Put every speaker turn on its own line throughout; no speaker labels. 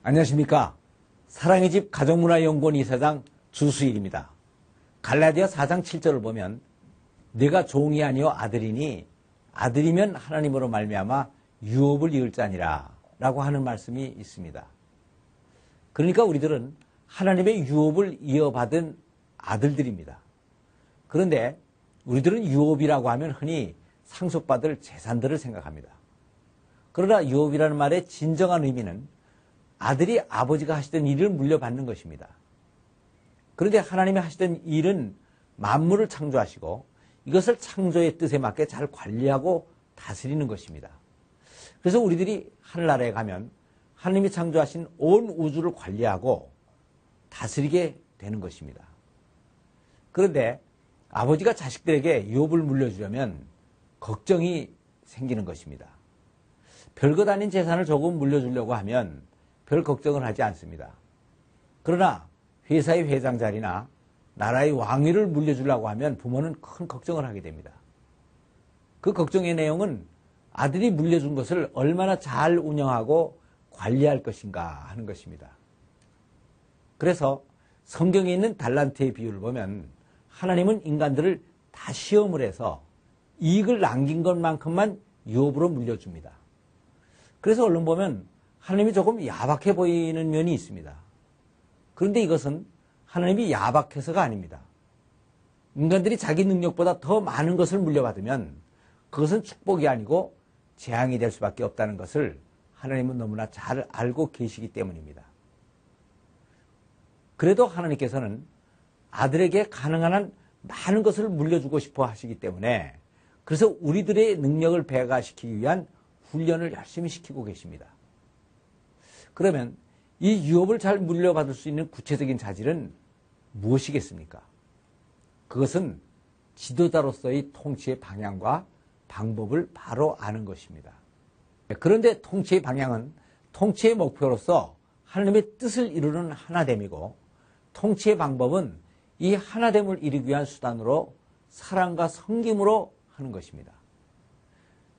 안녕하십니까. 사랑의 집 가정문화연구원 이사장 주수일입니다. 갈라디아 4장 7절을 보면 내가 종이 아니요 아들이니 아들이면 하나님으로 말미암아 유업을 이을 자니라 라고 하는 말씀이 있습니다. 그러니까 우리들은 하나님의 유업을 이어받은 아들들입니다. 그런데 우리들은 유업이라고 하면 흔히 상속받을 재산들을 생각합니다. 그러나 유업이라는 말의 진정한 의미는 아들이 아버지가 하시던 일을 물려받는 것입니다. 그런데 하나님이 하시던 일은 만물을 창조하시고 이것을 창조의 뜻에 맞게 잘 관리하고 다스리는 것입니다. 그래서 우리들이 하늘나라에 가면 하나님이 창조하신 온 우주를 관리하고 다스리게 되는 것입니다. 그런데 아버지가 자식들에게 유업을 물려주려면 걱정이 생기는 것입니다. 별것 아닌 재산을 조금 물려주려고 하면 별 걱정을 하지 않습니다. 그러나 회사의 회장 자리나 나라의 왕위를 물려주려고 하면 부모는 큰 걱정을 하게 됩니다. 그 걱정의 내용은 아들이 물려준 것을 얼마나 잘 운영하고 관리할 것인가 하는 것입니다. 그래서 성경에 있는 달란트의 비유를 보면 하나님은 인간들을 다 시험을 해서 이익을 남긴 것만큼만 유업으로 물려줍니다. 그래서 얼른 보면 하나님이 조금 야박해 보이는 면이 있습니다. 그런데 이것은 하나님이 야박해서가 아닙니다. 인간들이 자기 능력보다 더 많은 것을 물려받으면 그것은 축복이 아니고 재앙이 될 수밖에 없다는 것을 하나님은 너무나 잘 알고 계시기 때문입니다. 그래도 하나님께서는 아들에게 가능한 한 많은 것을 물려주고 싶어 하시기 때문에 그래서 우리들의 능력을 배가시키기 위한 훈련을 열심히 시키고 계십니다. 그러면 이 유업을 잘 물려받을 수 있는 구체적인 자질은 무엇이겠습니까? 그것은 지도자로서의 통치의 방향과 방법을 바로 아는 것입니다. 그런데 통치의 방향은 통치의 목표로서 하나님의 뜻을 이루는 하나됨이고 통치의 방법은 이 하나됨을 이루기 위한 수단으로 사랑과 섬김으로 하는 것입니다.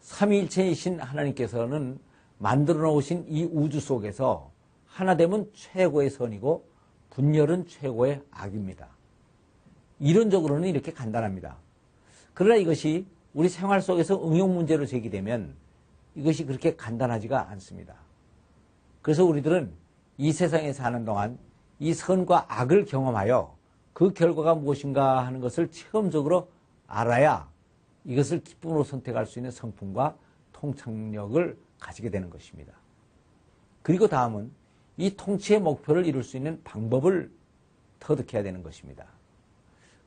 삼위일체이신 하나님께서는 만들어 놓으신 이 우주 속에서 하나됨은 최고의 선이고 분열은 최고의 악입니다. 이론적으로는 이렇게 간단합니다. 그러나 이것이 우리 생활 속에서 응용 문제로 제기되면 이것이 그렇게 간단하지가 않습니다. 그래서 우리들은 이 세상에 사는 동안 이 선과 악을 경험하여 그 결과가 무엇인가 하는 것을 체험적으로 알아야 이것을 기쁨으로 선택할 수 있는 성품과 통찰력을 가지게 되는 것입니다. 그리고 다음은 이 통치의 목표를 이룰 수 있는 방법을 터득해야 되는 것입니다.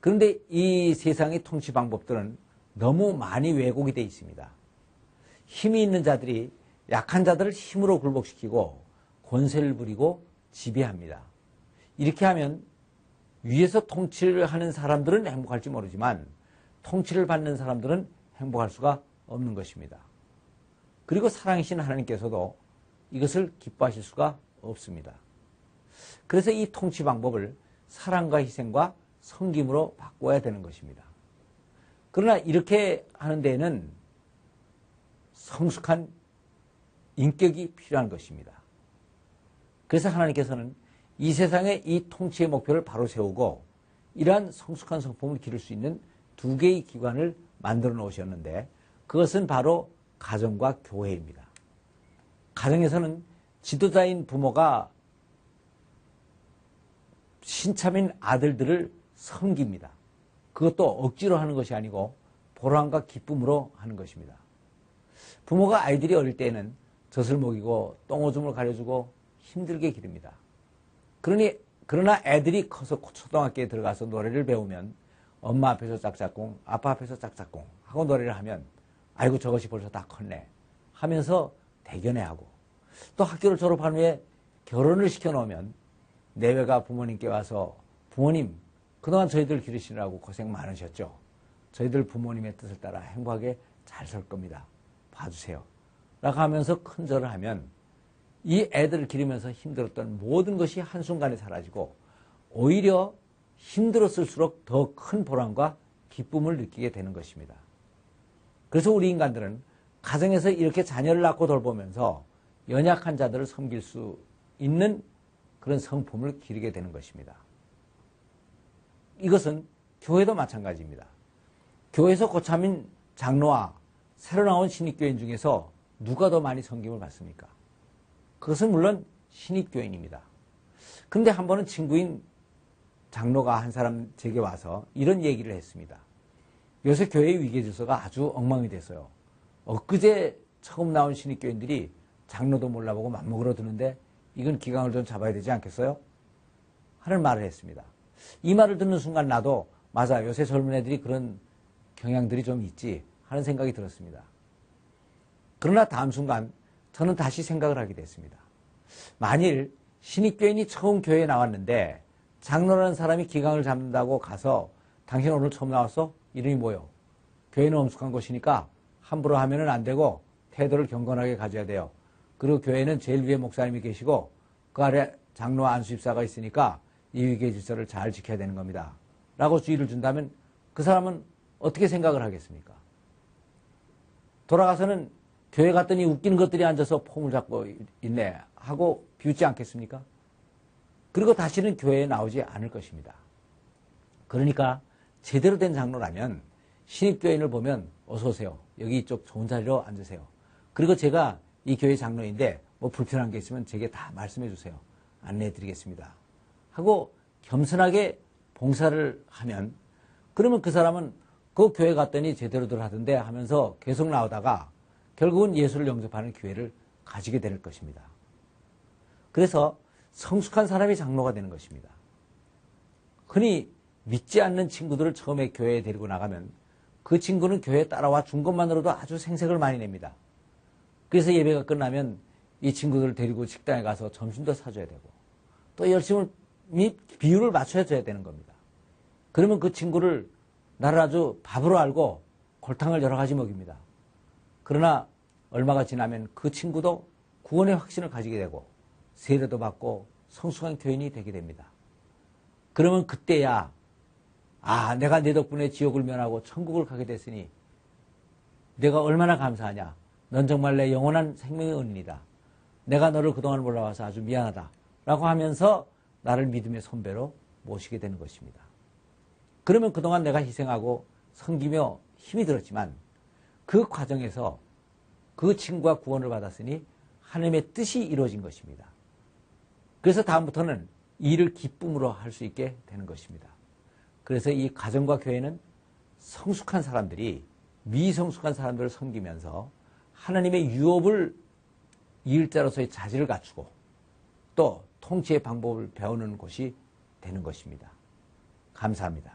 그런데 이 세상의 통치 방법들은 너무 많이 왜곡이 되어 있습니다. 힘이 있는 자들이 약한 자들을 힘으로 굴복시키고 권세를 부리고 지배합니다. 이렇게 하면 위에서 통치를 하는 사람들은 행복할지 모르지만 통치를 받는 사람들은 행복할 수가 없는 것입니다. 그리고 사랑이신 하나님께서도 이것을 기뻐하실 수가 없습니다. 그래서 이 통치 방법을 사랑과 희생과 섬김으로 바꿔야 되는 것입니다. 그러나 이렇게 하는 데에는 성숙한 인격이 필요한 것입니다. 그래서 하나님께서는 이 세상에 이 통치의 목표를 바로 세우고 이러한 성숙한 성품을 기를 수 있는 두 개의 기관을 만들어 놓으셨는데 그것은 바로 가정과 교회입니다. 가정에서는 지도자인 부모가 신참인 아들들을 섬깁니다. 그것도 억지로 하는 것이 아니고 보람과 기쁨으로 하는 것입니다. 부모가 아이들이 어릴 때에는 젖을 먹이고 똥오줌을 가려주고 힘들게 기릅니다. 그러나 애들이 커서 초등학교에 들어가서 노래를 배우면 엄마 앞에서 짝짝꿍, 아빠 앞에서 짝짝꿍 하고 노래를 하면 아이고 저것이 벌써 다 컸네 하면서 대견해하고 또 학교를 졸업한 후에 결혼을 시켜놓으면 내외가 부모님께 와서 부모님 그동안 저희들 기르시느라고 고생 많으셨죠. 저희들 부모님의 뜻을 따라 행복하게 잘 살 겁니다. 봐주세요. 라고 하면서 큰 절을 하면 이 애들을 기르면서 힘들었던 모든 것이 한순간에 사라지고 오히려 힘들었을수록 더 큰 보람과 기쁨을 느끼게 되는 것입니다. 그래서 우리 인간들은 가정에서 이렇게 자녀를 낳고 돌보면서 연약한 자들을 섬길 수 있는 그런 성품을 기르게 되는 것입니다. 이것은 교회도 마찬가지입니다. 교회에서 고참인 장로와 새로 나온 신입교인 중에서 누가 더 많이 섬김을 받습니까? 그것은 물론 신입교인입니다. 그런데 한 번은 친구인 장로가 한 사람 제게 와서 이런 얘기를 했습니다. 요새 교회의 위계질서가 아주 엉망이 돼서요. 엊그제 처음 나온 신입교인들이 장로도 몰라보고 맘먹으러 드는데 이건 기강을 좀 잡아야 되지 않겠어요? 하는 말을 했습니다. 이 말을 듣는 순간 나도 맞아, 요새 젊은 애들이 그런 경향들이 좀 있지 하는 생각이 들었습니다. 그러나 다음 순간 저는 다시 생각을 하게 됐습니다. 만일 신입교인이 처음 교회에 나왔는데 장로라는 사람이 기강을 잡는다고 가서 당신 오늘 처음 나왔어? 이름이 뭐요? 교회는 엄숙한 곳이니까 함부로 하면은 안 되고 태도를 경건하게 가져야 돼요. 그리고 교회는 제일 위에 목사님이 계시고 그 아래 장로와 안수집사가 있으니까 이 위계 질서를 잘 지켜야 되는 겁니다. 라고 주의를 준다면 그 사람은 어떻게 생각을 하겠습니까? 돌아가서는 교회 갔더니 웃기는 것들이 앉아서 폼을 잡고 있네 하고 비웃지 않겠습니까? 그리고 다시는 교회에 나오지 않을 것입니다. 그러니까 제대로 된 장로라면 신입교인을 보면 어서 오세요. 여기 이쪽 좋은 자리로 앉으세요. 그리고 제가 이 교회 장로인데 뭐 불편한 게 있으면 제게 다 말씀해 주세요. 안내해 드리겠습니다. 하고 겸손하게 봉사를 하면 그러면 그 사람은 그 교회 갔더니 제대로들 하던데 하면서 계속 나오다가 결국은 예수를 영접하는 기회를 가지게 될 것입니다. 그래서 성숙한 사람이 장로가 되는 것입니다. 흔히 믿지 않는 친구들을 처음에 교회에 데리고 나가면 그 친구는 교회에 따라와 준 것만으로도 아주 생색을 많이 냅니다. 그래서 예배가 끝나면 이 친구들을 데리고 식당에 가서 점심도 사줘야 되고 또 열심히 비율을 맞춰줘야 되는 겁니다. 그러면 그 친구를 나를 아주 밥으로 알고 골탕을 여러 가지 먹입니다. 그러나 얼마가 지나면 그 친구도 구원의 확신을 가지게 되고 세례도 받고 성숙한 교인이 되게 됩니다. 그러면 그때야 내가 내 덕분에 지옥을 면하고 천국을 가게 됐으니 내가 얼마나 감사하냐. 넌 정말 내 영원한 생명의 은인이다. 내가 너를 그동안 몰라와서 아주 미안하다. 라고 하면서 나를 믿음의 손배로 모시게 되는 것입니다. 그러면 그동안 내가 희생하고 섬기며 힘이 들었지만 그 과정에서 그 친구가 구원을 받았으니 하나님의 뜻이 이루어진 것입니다. 그래서 다음부터는 이 일을 기쁨으로 할 수 있게 되는 것입니다. 그래서 이 가정과 교회는 성숙한 사람들이 미성숙한 사람들을 섬기면서 하나님의 유업을 이을자로서의 자질을 갖추고 또 통치의 방법을 배우는 곳이 되는 것입니다. 감사합니다.